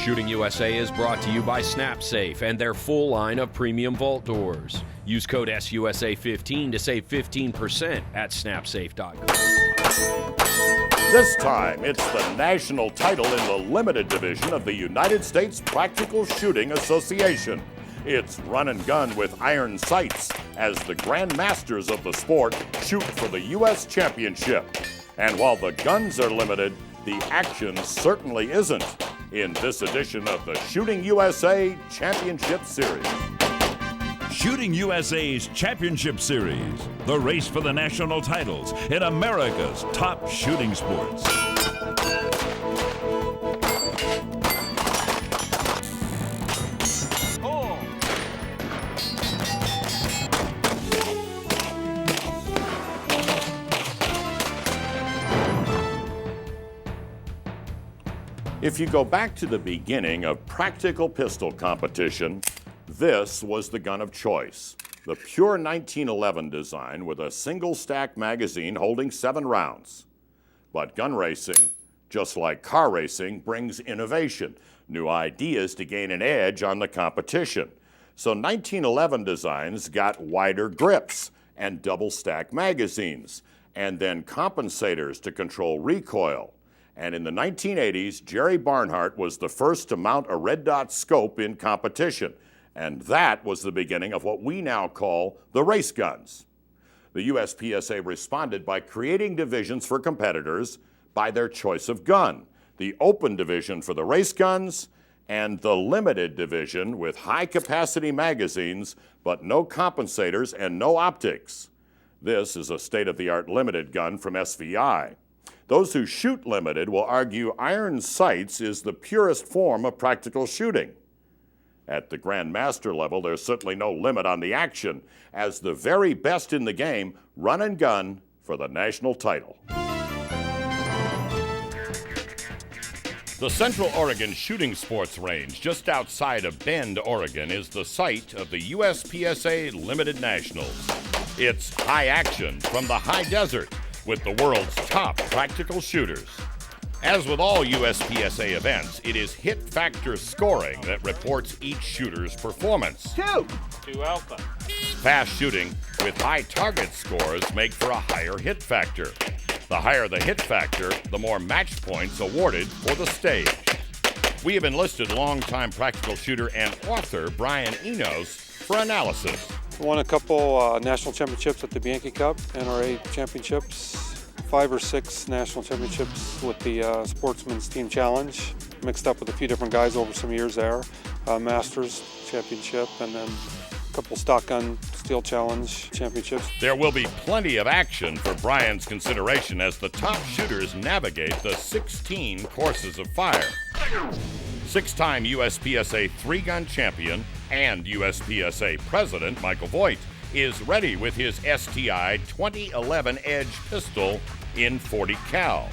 Shooting USA is brought to you by SnapSafe and their full line of premium vault doors. Use code SUSA15 to save 15% at snapsafe.com. This time, it's the national title in the limited division of the United States Practical Shooting Association. It's run and gun with iron sights as the Grand Masters of the sport shoot for the U.S. Championship. And while the guns are limited, the action certainly isn't in this edition of the Shooting USA Championship Series. Shooting USA's Championship Series, the race for the national titles in America's top shooting sports. If you go back to the beginning of practical pistol competition, this was the gun of choice. The pure 1911 design with a single stack magazine holding 7 rounds. But gun racing, just like car racing, brings innovation, new ideas to gain an edge on the competition. So 1911 designs got wider grips and double stack magazines, and then compensators to control recoil. And in the 1980s, Jerry Barnhart was the first to mount a red dot scope in competition. And that was the beginning of what we now call the race guns. The USPSA responded by creating divisions for competitors by their choice of gun. The open division for the race guns and the limited division with high-capacity magazines, but no compensators and no optics. This is a state-of-the-art limited gun from SVI. Those who shoot limited will argue iron sights is the purest form of practical shooting. At the Grand Master level, there's certainly no limit on the action, as the very best in the game run and gun for the national title. The Central Oregon Shooting Sports Range, just outside of Bend, Oregon, is the site of the USPSA Limited Nationals. It's high action from the high desert, with the world's top practical shooters. As with all USPSA events, it is hit factor scoring that reports each shooter's performance. 2 alpha. Fast shooting with high target scores make for a higher hit factor. The higher the hit factor, the more match points awarded for the stage. We have enlisted longtime practical shooter and author Brian Enos for analysis. Won a couple national championships at the Bianchi Cup, NRA championships, 5 or 6 national championships with the Sportsman's Team Challenge. Mixed up with a few different guys over some years there. Masters championship, and then a couple stock gun steel challenge championships. There will be plenty of action for Brian's consideration as the top shooters navigate the 16 courses of fire. 6-time USPSA 3-gun champion and USPSA president Michael Voigt is ready with his STI 2011 Edge pistol in 40 cal.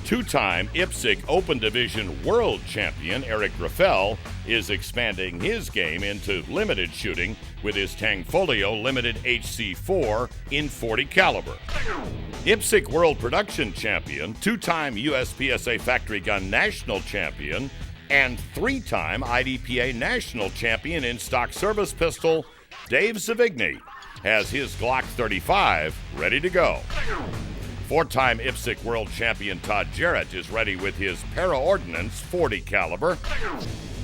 2-time IPSC Open Division World Champion Eric Raffel is expanding his game into limited shooting with his Tangfolio Limited HC4 in 40 caliber. IPSC World Production Champion, 2-time USPSA Factory Gun National Champion, and 3-time IDPA National Champion in stock service pistol, Dave Savigny, has his Glock 35 ready to go. 4-time IPSC World Champion Todd Jarrett is ready with his Para-Ordnance 40 caliber.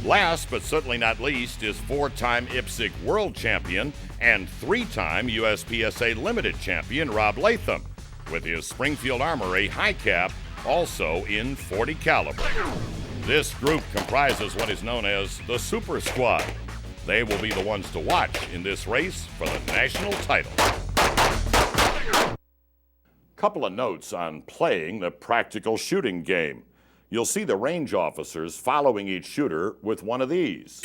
Last but certainly not least is 4-time IPSC World Champion and 3-time USPSA Limited Champion Rob Latham with his Springfield Armory high cap also in 40 caliber. This group comprises what is known as the Super Squad. They will be the ones to watch in this race for the national title. Couple of notes on playing the practical shooting game. You'll see the range officers following each shooter with one of these.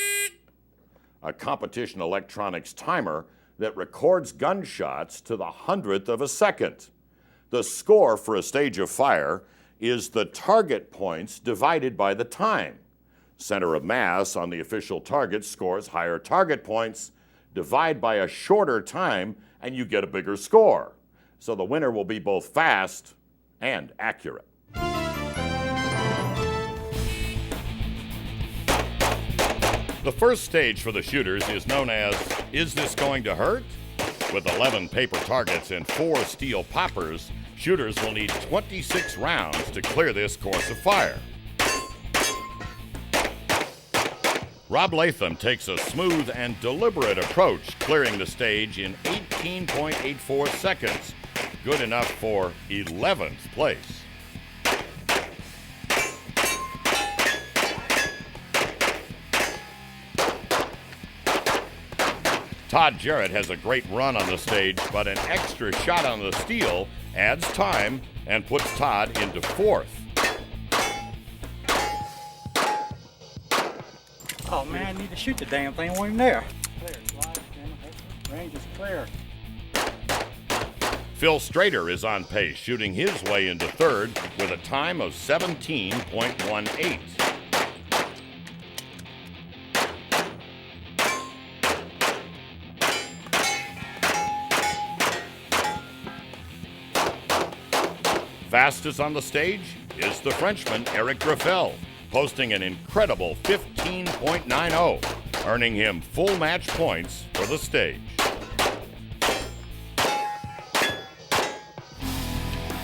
A competition electronics timer that records gunshots to the 100th of a second. The score for a stage of fire is the target points divided by the time. Center of mass on the official target scores higher target points. Divide by a shorter time and you get a bigger score. So the winner will be both fast and accurate. The first stage for the shooters is known as Is This Going to Hurt? With 11 paper targets and 4 steel poppers, shooters will need 26 rounds to clear this course of fire. Rob Latham takes a smooth and deliberate approach, clearing the stage in 18.84 seconds, good enough for 11th place. Todd Jarrett has a great run on the stage, but an extra shot on the steel adds time and puts Todd into 4th. Oh man, I need to shoot the damn thing. It wasn't even there. Clear, slide, range is clear. Phil Strader is on pace, shooting his way into 3rd with a time of 17.18. Fastest on the stage is the Frenchman Eric Graffel, posting an incredible 15.90, earning him full match points for the stage.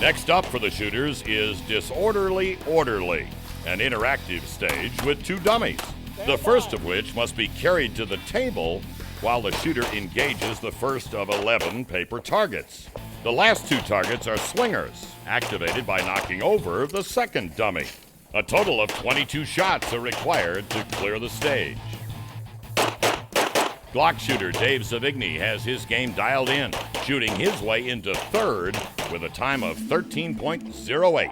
Next up for the shooters is Disorderly Orderly, an interactive stage with 2 dummies, the first of which must be carried to the table while the shooter engages the first of 11 paper targets. The last 2 targets are swingers, activated by knocking over the second dummy. A total of 22 shots are required to clear the stage. Glock shooter Dave Zavigny has his game dialed in, shooting his way into 3rd with a time of 13.08.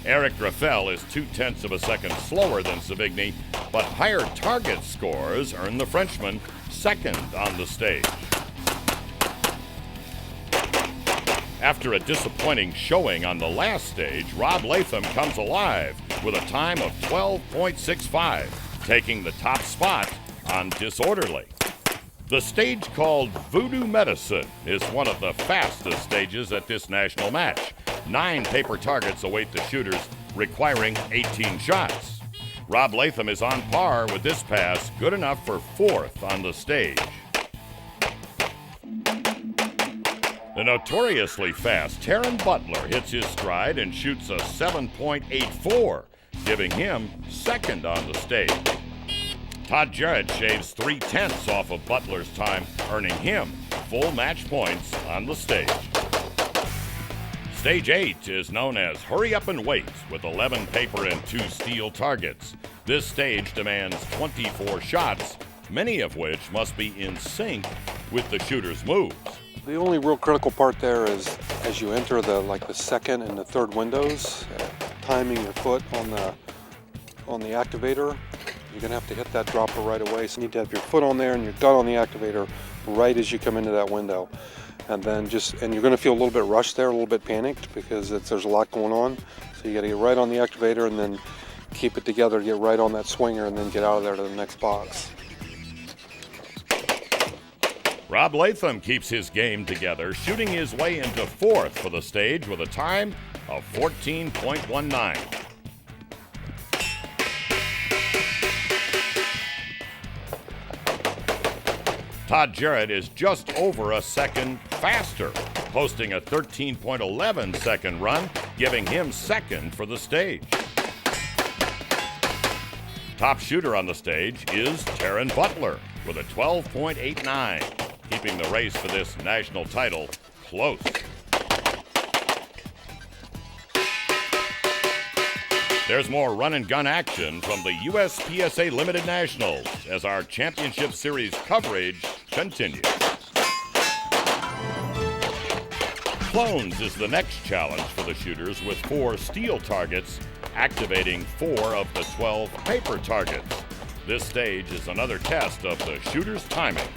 Eric Graffel is 0.2 of a second slower than Savigny, but higher target scores earn the Frenchman 2nd on the stage. After a disappointing showing on the last stage, Rob Latham comes alive with a time of 12.65, taking the top spot on Disorderly. The stage called Voodoo Medicine is one of the fastest stages at this national match. 9 paper targets await the shooters, requiring 18 shots. Rob Latham is on par with this pass, good enough for 4th on the stage. The notoriously fast Taryn Butler hits his stride and shoots a 7.84, giving him 2nd on the stage. Todd Jarrett shaves 0.3 off of Butler's time, earning him full match points on the stage. Stage 8 is known as Hurry Up and Wait, with 11 paper and 2 steel targets. This stage demands 24 shots, many of which must be in sync with the shooter's moves. The only real critical part there is as you enter the 2nd and the 3rd windows, timing your foot on the activator. You're gonna have to hit that dropper right away. So you need to have your foot on there and your gun on the activator right as you come into that window. And then you're gonna feel a little bit rushed there, a little bit panicked because there's a lot going on. So you gotta get right on the activator and then keep it together, get right on that swinger and then get out of there to the next box. Rob Latham keeps his game together, shooting his way into 4th for the stage with a time of 14.19. Todd Jarrett is just over a second faster, posting a 13.11 second run, giving him 2nd for the stage. Top shooter on the stage is Taryn Butler with a 12.89. Keeping the race for this national title close. There's more run and gun action from the USPSA Limited Nationals as our championship series coverage continues. Clones is the next challenge for the shooters with 4 steel targets, activating 4 of the 12 paper targets. This stage is another test of the shooter's timing.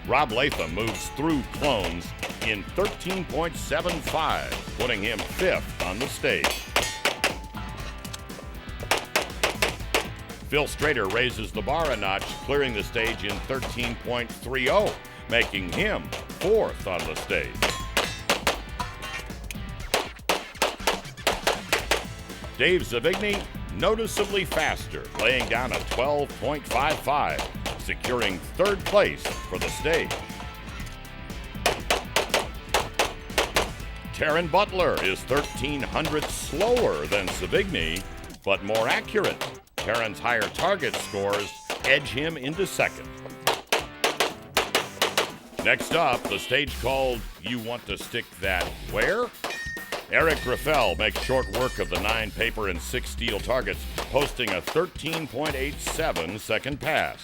Rob Latham moves through Clones in 13.75, putting him 5th on the stage. Phil Strader raises the bar a notch, clearing the stage in 13.30, making him 4th on the stage. Dave Zavigny noticeably faster, laying down a 12.55, securing third place for the stage. Taryn Butler is 1,300 slower than Savigny, but more accurate. Taryn's higher target scores edge him into second. Next up, the stage called You Want to Stick That Where? Eric Graffel makes short work of the 9 paper and 6 steel targets, posting a 13.87 second pass.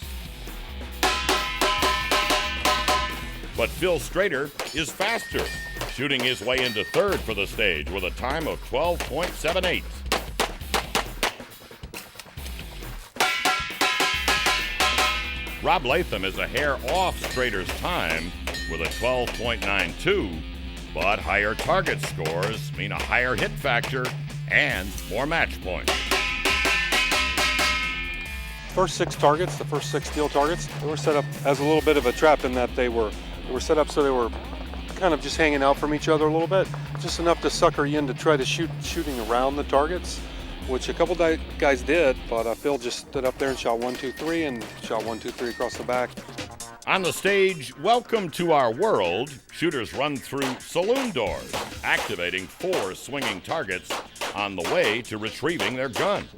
But Phil Strader is faster, shooting his way into third for the stage with a time of 12.78. Rob Latham is a hair off Strader's time with a 12.92, but higher target scores mean a higher hit factor and more match points. First 6 targets, the first 6 steel targets, they were set up as a little bit of a trap in that they were set up so they were kind of just hanging out from each other a little bit, just enough to sucker you in to try to shooting around the targets, which a couple guys did, but Phil just stood up there and shot 1, 2, 3 and shot 1, 2, 3 across the back. On the stage, welcome to our world, shooters run through saloon doors, activating 4 swinging targets on the way to retrieving their gun.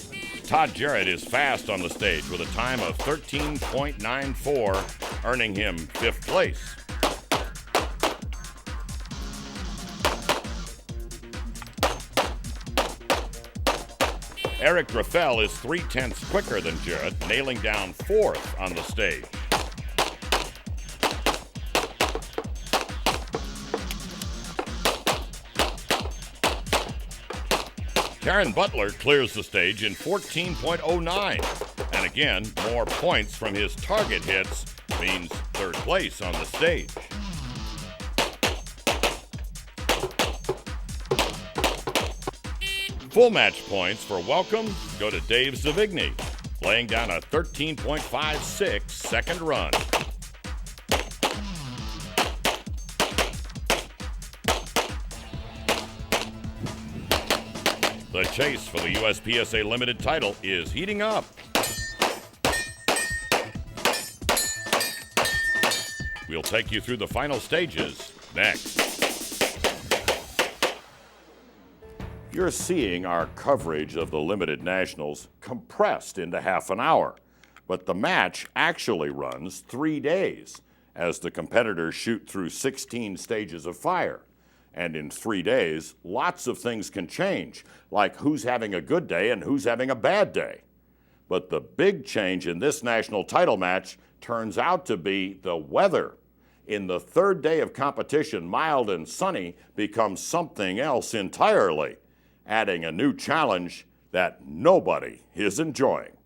Todd Jarrett is fast on the stage with a time of 13.94, earning him 5th place. Eric Graffel is 0.3 quicker than Jarrett, nailing down 4th on the stage. Taryn Butler clears the stage in 14.09. And again, more points from his target hits means 3rd place on the stage. Full match points for welcome go to Dave Savigny, laying down a 13.56 second run. The chase for the USPSA Limited title is heating up. We'll take you through the final stages next. You're seeing our coverage of the Limited Nationals compressed into half an hour, but the match actually runs 3 days as the competitors shoot through 16 stages of fire. And in 3 days, lots of things can change, like who's having a good day and who's having a bad day. But the big change in this national title match turns out to be the weather. In the 3rd day of competition, mild and sunny becomes something else entirely, adding a new challenge that nobody is enjoying.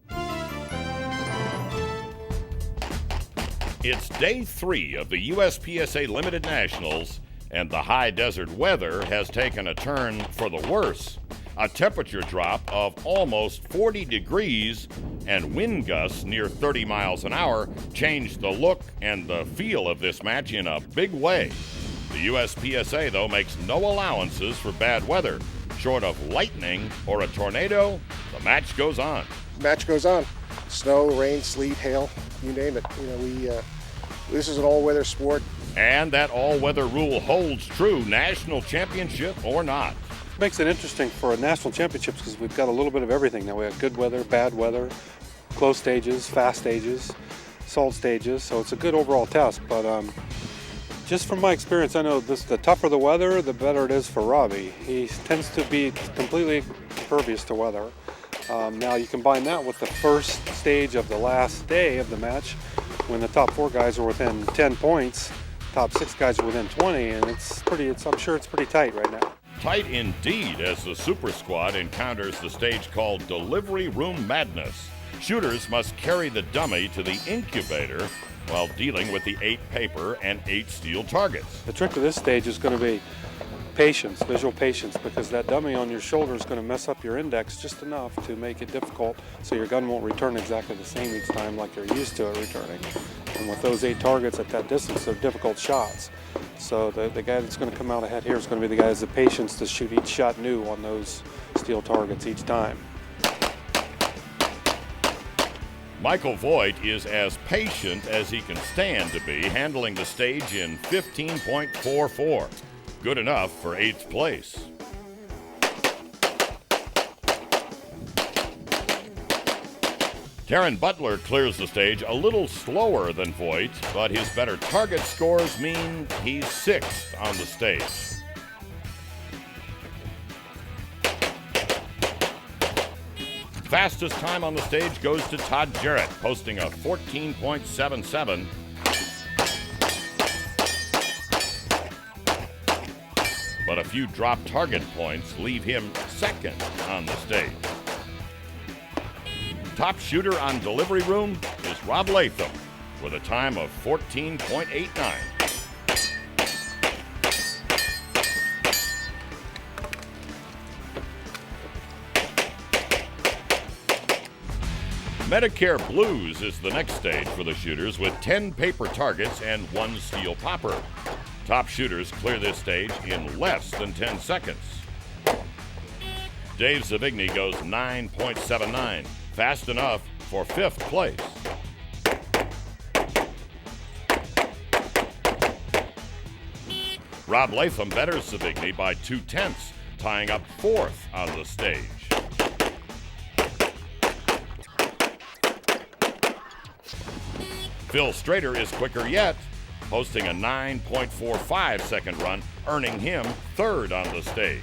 It's day 3 of the USPSA Limited Nationals, and the high desert weather has taken a turn for the worse. A temperature drop of almost 40 degrees and wind gusts near 30 miles an hour changed the look and the feel of this match in a big way. The USPSA, though, makes no allowances for bad weather. Short of lightning or a tornado, the match goes on. Match goes on. Snow, rain, sleet, hail, you name it. This is an all-weather sport. And that all-weather rule holds true, national championship or not. Makes it interesting for national championships because we've got a little bit of everything now. We have good weather, bad weather, close stages, fast stages, salt stages, so it's a good overall test. But just from my experience, I know the tougher the weather, the better it is for Robbie. He tends to be completely impervious to weather. Now you combine that with the first stage of the last day of the match when the top 4 guys are within 10 points, top 6 guys are within 20, and I'm sure it's pretty tight right now. Tight indeed as the Super Squad encounters the stage called Delivery Room Madness. Shooters must carry the dummy to the incubator while dealing with the 8 paper and 8 steel targets. The trick of this stage is going to be patience, visual patience, because that dummy on your shoulder is going to mess up your index just enough to make it difficult so your gun won't return exactly the same each time like you're used to it returning. And with those 8 targets at that distance, they're difficult shots. So the guy that's going to come out ahead here is going to be the guy who has the patience to shoot each shot new on those steel targets each time. Michael Voigt is as patient as he can stand to be, handling the stage in 15.44. Good enough for 8th place. Taryn Butler clears the stage a little slower than Voigt, but his better target scores mean he's 6th on the stage. Fastest time on the stage goes to Todd Jarrett, posting a 14.77. But a few drop target points leave him 2nd on the stage. Top shooter on delivery room is Rob Latham with a time of 14.89. Medicare Blues is the next stage for the shooters with 10 paper targets and 1 steel popper. Top shooters clear this stage in less than 10 seconds. Dave Savigny goes 9.79, fast enough for 5th place. Rob Latham betters Savigny by 0.2, tying up 4th on the stage. Phil Strader is quicker yet, posting a 9.45 second run, earning him 3rd on the stage.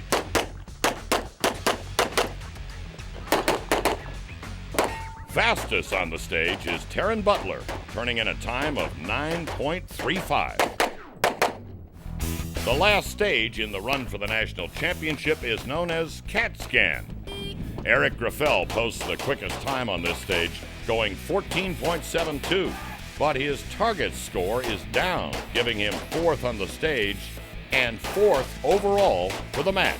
Fastest on the stage is Taryn Butler, turning in a time of 9.35. The last stage in the run for the national championship is known as CAT Scan. Eric Graffel posts the quickest time on this stage, going 14.72, but his target score is down, giving him 4th on the stage and 4th overall for the match.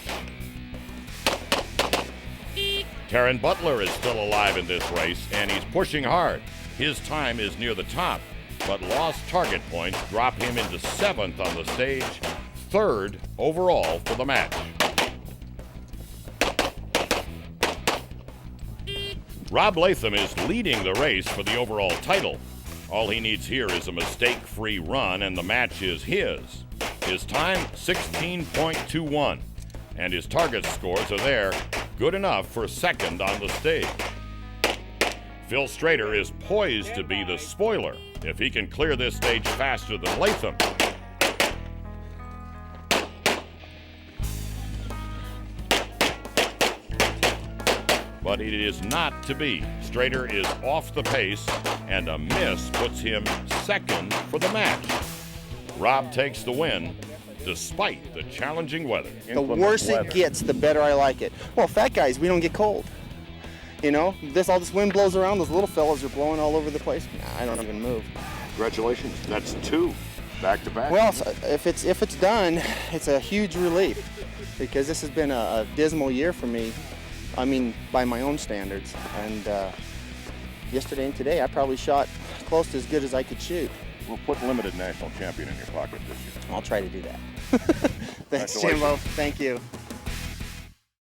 Taryn Butler is still alive in this race, and he's pushing hard. His time is near the top, but lost target points drop him into 7th on the stage, 3rd overall for the match. Rob Latham is leading the race for the overall title. All he needs here is a mistake-free run, and the match is his. His time, 16.21, and his target scores are there, good enough for 2nd on the stage. Phil Strader is poised to be the spoiler if he can clear this stage faster than Latham. But it is not to be. Strader is off the pace, and a miss puts him 2nd for the match. Rob takes the win, despite the challenging weather. The worse it gets, the better I like it. Well, fat guys, we don't get cold. You know, all this wind blows around, those little fellas are blowing all over the place. Nah, I don't even move. Congratulations, that's 2 back-to-back. Well, if it's done, it's a huge relief, because this has been a dismal year for me. I mean, by my own standards. And yesterday and today, I probably shot close to as good as I could shoot. We'll put limited national champion in your pocket this year. I'll try to do that. Thanks, Jimbo. Thank you.